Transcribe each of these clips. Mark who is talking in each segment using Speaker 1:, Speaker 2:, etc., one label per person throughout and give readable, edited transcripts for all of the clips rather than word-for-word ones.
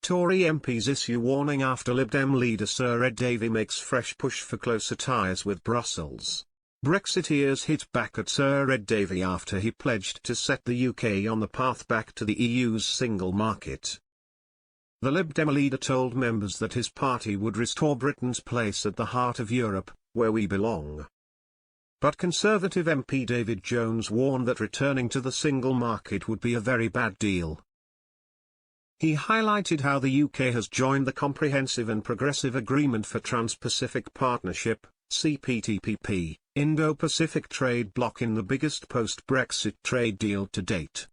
Speaker 1: Tory MPs issue warning after Lib Dem leader Sir Ed Davey makes fresh push for closer ties with Brussels. Brexiteers hit back at Sir Ed Davey after he pledged to set the UK on the path back to the EU's single market. The Lib Dem leader told members that his party would restore Britain's place at the heart of Europe, where we belong. But Conservative MP David Jones warned that returning to the single market would be a very bad deal. He highlighted how the UK has joined the Comprehensive and Progressive Agreement for Trans-Pacific Partnership, CPTPP, Indo-Pacific trade bloc in the biggest post-Brexit trade deal to date.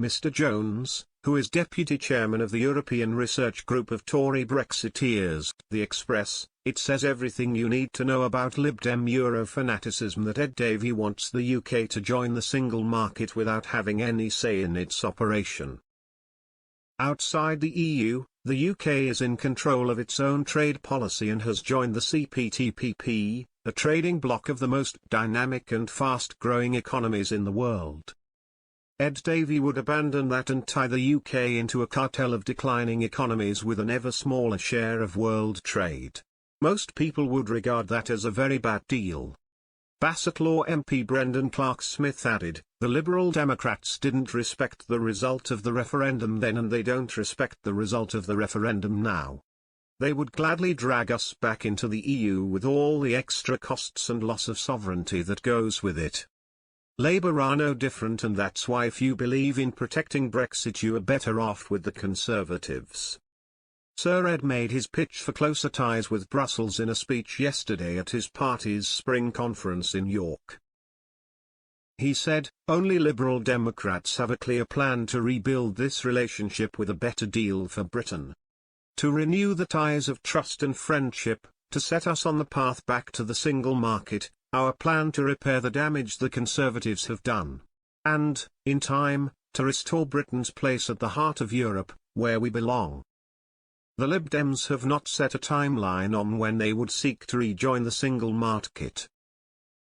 Speaker 1: Mr. Jones, who is deputy chairman of the European research group of Tory Brexiteers, The Express, it says everything you need to know about Lib Dem Euro-fanaticism that Ed Davey wants the UK to join the single market without having any say in its operation. Outside the EU, the UK is in control of its own trade policy and has joined the CPTPP, a trading bloc of the most dynamic and fast-growing economies in the world. Ed Davey would abandon that and tie the UK into a cartel of declining economies with an ever smaller share of world trade. Most people would regard that as a very bad deal. bIasted MP Brendan Clark-Smith added, "The Liberal Democrats didn't respect the result of the referendum then and they don't respect the result of the referendum now. They would gladly drag us back into the EU with all the extra costs and loss of sovereignty that goes with it. Labour are no different, and that's why if you believe in protecting Brexit you are better off with the Conservatives." Sir Ed made his pitch for closer ties with Brussels in a speech yesterday at his party's spring conference in York. He said, "Only Liberal Democrats have a clear plan to rebuild this relationship with a better deal for Britain. To renew the ties of trust and friendship, to set us on the path back to the single market, our plan to repair the damage the Conservatives have done. And, in time, to restore Britain's place at the heart of Europe, where we belong." The Lib Dems have not set a timeline on when they would seek to rejoin the single market.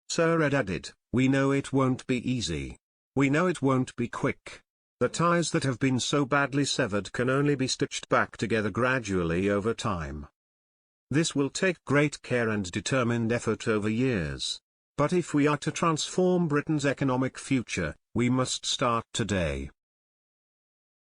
Speaker 1: Sir Ed added, "We know it won't be easy. We know it won't be quick. The ties that have been so badly severed can only be stitched back together gradually over time. This will take great care and determined effort over years. But if we are to transform Britain's economic future, we must start today."